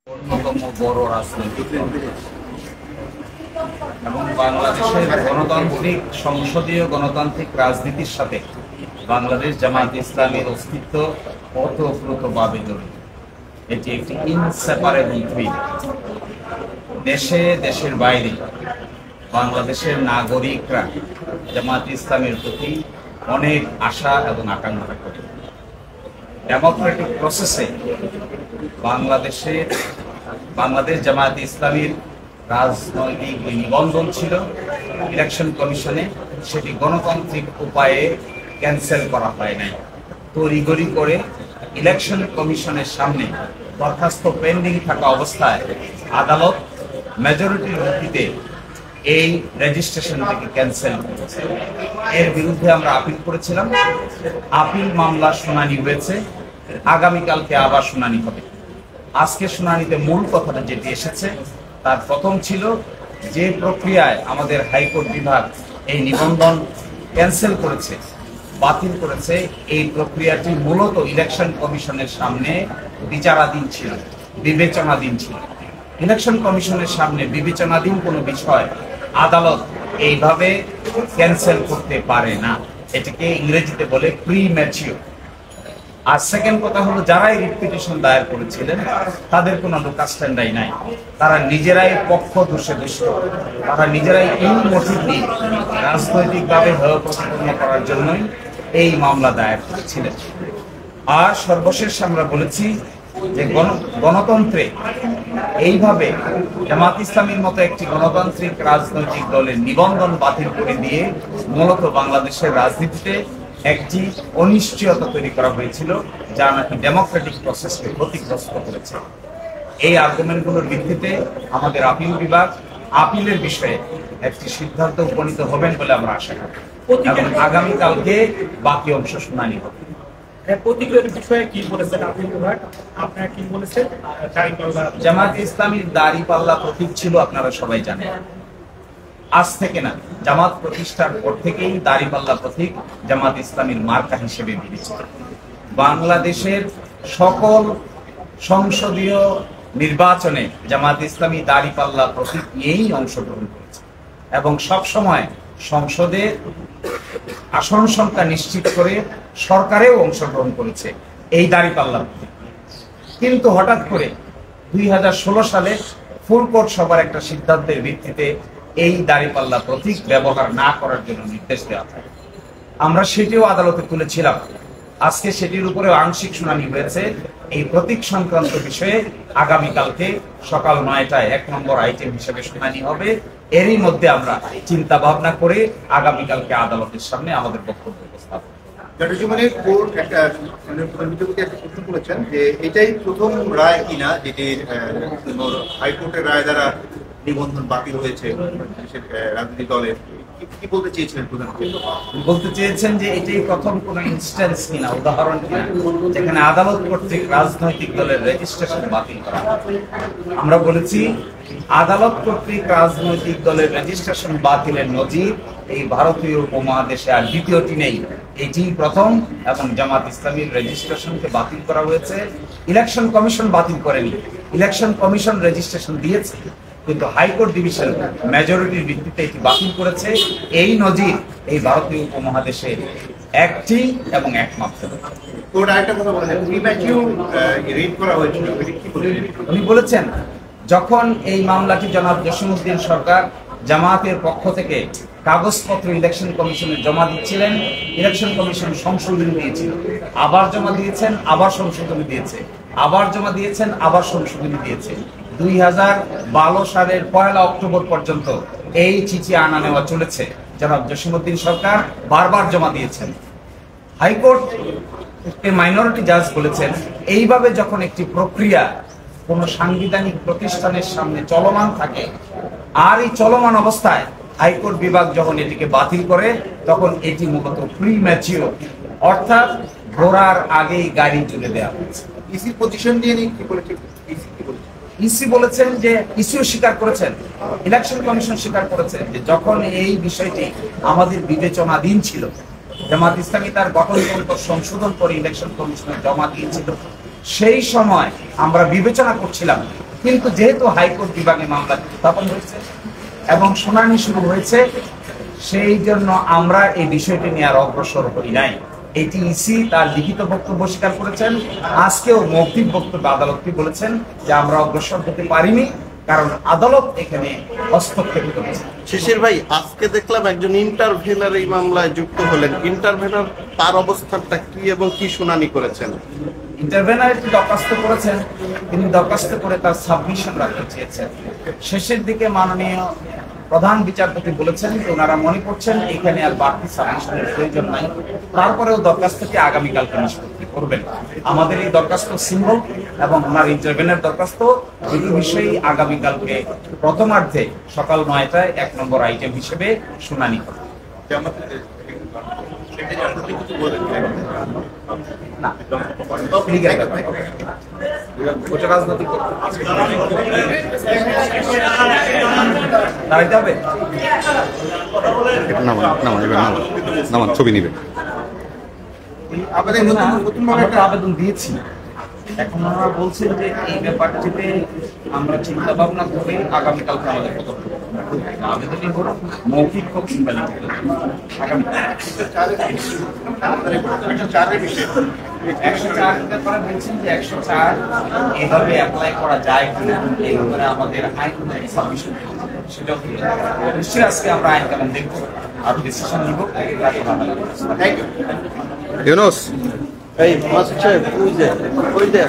অন্যতম বড় রাজনৈতিক দল এবং বাংলাদেশের গণতান্ত্রিক সংসদীয় গণতান্ত্রিক রাজনীতির সাথে বাংলাদেশ জামায়াত ইসলামীর অস্তিত্ব ওতপ্রোতভাবে জড়িত। এটি একটি ইনসেপারেবল থ্রি। দেশে দেশের বাইরে বাংলাদেশের নাগরিকরা জামায়াত ইসলামীর প্রতি অনেক আশা এবং আকাঙ্ক্ষা করে। ডেমোক্রেটিক প্রসেসে বাংলাদেশ জামায়াত ইসলামীর রাজনৈতিক নিবন্ধন ছিল ইলেকশন কমিশনে, সেটি গণতান্ত্রিক উপায়ে ক্যান্সেল করা হয় নাই। তড়িঘড়ি করে ইলেকশন কমিশনের সামনে দরখাস্ত পেন্ডিং থাকা অবস্থায় আদালত মেজরিটির ভিত্তিতে এই রেজিস্ট্রেশনটিকে ক্যান্সেল করেছে। এর বিরুদ্ধে আমরা আপিল করেছিলাম। আপিল মামলা শুনানি হয়েছে, আগামীকালকে আবার শুনানি হবে। আজকে শুনানিতে মূল কথাটা যেটি এসেছে তার প্রথম ছিল যে প্রক্রিয়ায় আমাদের হাইকোর্ট বিভাগ এই নিবন্ধন ক্যান্সেল করেছে, বাতিল করেছে, এই প্রক্রিয়াটি মূলত ইলেকশন কমিশনের সামনে বিচারাধীন ছিল, বিবেচনাধীন ছিল। ইলেকশন কমিশনের সামনে বিবেচনাধীন কোনো বিষয় আদালত এইভাবে ক্যান্সেল করতে পারে না। এটাকে ইংরেজিতে বলে প্রিম্যাচিওর। আর সেকেন্ড কথা হলো, যারাই রিট পিটিশন দায়ের করেছিলেন তাদের কোনো লোকাল স্ট্যান্ডাই নাই। তারা নিজেরাই পক্ষ দোষে দুষ্ট, তারা নিজেরাই এই মোটিভলি রাজনৈতিকভাবে হেয় প্রতিপন্ন করার জন্যই এই মামলা দায়ের করেছিলেন। আর সর্বশেষ আমরা বলেছি যে গণতন্ত্রে এইভাবে জামায়াত ইসলামীর মতো একটি গণতান্ত্রিক রাজনৈতিক দলের নিবন্ধন বাতিল করে দিয়ে মূলত বাংলাদেশের রাজনীতিতে একটি অনিশ্চয়তা তৈরি করা হয়েছিল, যা নাকি ডেমোক্রেটিক প্রসেসকে ক্ষতিগ্রস্ত করেছে। এই আর্গুমেন্টগুলোর ভিত্তিতে আমাদের আপিল বিভাগ আপিলের বিষয়ে একটি সিদ্ধান্ত উপনীত হবেন বলে আমরা আশা করি এবং আগামীকালকে বাকি অংশ শুনানি হবে। প্রতিক্রিয়ার বিষয়ে কি বলেছেন আপিল বিভাগ? আপনারা কি বলেছেন? জামায়াত ইসলামীর দাঁড়িপাল্লা প্রতীক ছিল, আপনারা সবাই জানেন। আজ থেকে না, জামাত প্রতিষ্ঠার পর থেকেই দাঁড়িপাল্লা প্রতীক জামাত ইসলামীর মার্কা হিসেবে বিবেচিত। বাংলাদেশের সকল সংসদীয় নির্বাচনে জামাত ইসলামী দাঁড়িপাল্লা প্রতীক নিয়েই অংশগ্রহণ করেছে এবং সবসময় সংসদে আসন সংখ্যা নিশ্চিত করে সরকারেও অংশগ্রহণ করেছে এই দাঁড়িপাল্লা প্রতীক। কিন্তু হঠাৎ করে 2016 সালে ফুল কোর্ট সভার একটা সিদ্ধান্তের ভিত্তিতে এই দাঁড়িপাল্লা প্রতীক ব্যবহার না করার জন্য নির্দেশ দেওয়া হয়। আমরা সেটিও আদালতে তুলেছিলাম। আজকে সেটির উপরে আংশিক শুনানি হয়েছে। এই প্রতীক সংক্রান্ত বিষয়ে আগামীকালকে সকাল 9টায় 1 নম্বর আইটেম হিসেবে শুনানি হবে। এরই মধ্যে আমরা চিন্তা ভাবনা করে আগামীকালকে আদালতের সামনে আমাদের বক্তব্য উপস্থাপন। কোর্ট একটা বিচারপতি একটা প্রশ্ন করেছেন যে এটাই প্রথম রায় কিনা যেটি হাইকোর্টের রায় দ্বারা নিবন্ধন বাতিল হয়েছে রাজনৈতিক দলের। কি বলতে চেয়েছিলেন প্রধানমন্ত্রী? বলতে চেয়েছেন যে এটাই প্রথম কোন ইনস্ট্যান্স কিনা, উদাহরণ কিনা, যেখানে আদালত কর্তৃক রাজনৈতিক দলের রেজিস্ট্রেশন বাতিল করা। আমরা বলেছি আদালত কর্তৃক রাজনৈতিক দলের রেজিস্ট্রেশন বাতিলের নজির এই ভারতীয় উপমহাদেশে আর দ্বিতীয়টি নেই, এটি প্রথম। এবং জামাত ইসলামীর রেজিস্ট্রেশনকে বাতিল করা হয়েছে, ইলেকশন কমিশন বাতিল করেনি। ইলেকশন কমিশন রেজিস্ট্রেশন দিয়েছে, কিন্তু হাইকোর্ট ডিভিশন মেজরিটির ভিত্তিতে এটি বাতিল করেছে। এই নজির এই ভারতীয় উপমহাদেশে একটি এবং একমাত্র। উনি বলেছেন যখন এই মামলাটি জনাব জসিমউদ্দিন সরকার জামায়াতের পক্ষ থেকে কাগজপত্র ইলেকশন কমিশনে জমা দিচ্ছিলেন, ইলেকশন কমিশন সংশোধনী দিয়েছিল, আবার জমা দিয়েছেন, আবার সংশোধনী দিয়েছে, আবার জমা দিয়েছেন, আবার সংশোধনী দিয়েছে। 2012 সালের 1 অক্টোবর পর্যন্ত এই চিঠি আনা নেওয়া চলেছে। জনাব জসিমউদ্দিন সরকার বারবার জমা দিয়েছেন। হাইকোর্ট মাইনরিটি জাজ বলেছেন এইভাবে যখন একটি প্রক্রিয়া কোন সাংবিধানিক প্রতিষ্ঠানের সামনে চলমান থাকে আর এই চলমান অবস্থায় হাইকোর্ট বিভাগ যখন এটিকে বাতিল করে তখন এটি মূলত প্রিম্যাচিওর, অর্থাৎ ঘোড়ার আগেই গাড়ি তুলে দেওয়া হয়েছে। ইসি পজিশন দিয়ে কি বলেছে? ইসি বলেছেন যে ইসিও স্বীকার করেছেন, ইলেকশন কমিশন স্বীকার করেছে যে যখন এই বিষয়টি আমাদের বিবেচনাধীন ছিল, জামায়াত ইসলামী তার গঠনতন্ত্র সংশোধন করে ইলেকশন কমিশনে জমা দিয়েছিল, সেই সময় আমরা বিবেচনা করছিলাম কিন্তু যেহেতু হাইকোর্ট বিভাগে মামলা উত্থাপন হয়েছে এবং শুনানি শুরু হয়েছে, সেই জন্য আমরা এই বিষয়টি নিয়ে আর অগ্রসর হই নাই। এটি ইসি তার লিখিত বক্তব্য স্বীকার করেছেন, আজকেও মৌখিক বক্তব্য আদালতকে বলেছেন যে আমরা অগ্রসর হতে পারিনি, কারণ আদালত এখানে হস্তক্ষেপ করেছে। শিশির ভাই, আজকে দেখলাম একজন ইন্টারভেনার এই মামলায় যুক্ত হলেন। ইন্টারভেনার তার অবস্থানটা কি এবং কি শুনানি করেছেন? ইন্টারভেনার একটি দরখাস্ত করেছেন, তিনি দরখাস্ত করে তার সাবমিশন রাখতে চেয়েছেন। শেষের দিকে মাননীয় প্রধান বিচারপতি বলেছেন যে ওনারা মনে করছেন এখানে আর বাড়তি সাবমিশনের প্রয়োজন নাই, তারপরেও দরখাস্তটি আগামীকালকে নিষ্পত্তি করবেন। আমাদের এই দরখাস্ত সিম্বল এবং ওনার ইন্টারভেনের দরখাস্ত দুটি বিষয়ই আগামীকালকে প্রথমার্ধে সকাল 9টায় 1 নম্বর আইটেম হিসেবে শুনানি হবে। না, লিগ্যাল ব্যাপার। ওটা রাজনৈতিক দাঁড়াইতে হবে। নামান ছবি নিবে। আমাদের নতুনভাবে আমরা আবেদন দিয়েছি, এখন ওনারা বলছেন যে এই ব্যাপারটিতে আমরা চিন্তা ভাবনা করে আগামীকালকে আমাদের পদক্ষেপ আবেদনই হোক, মৌখিক হোক কিংবা লিখিত আগামীকাল 104 ব্যাপারে বলছেন যে 104 এভাবে অ্যাপ্লাই করা যায় কিনা, এই ব্যাপারে আমাদের আইন সাবমিশন সেটা নিশ্চয়ই আজকে আমরা আইন কানুন দেখবো আর ডিসিশন নিব। ইউনুস এই মাস্টার সাহেব, ওই যে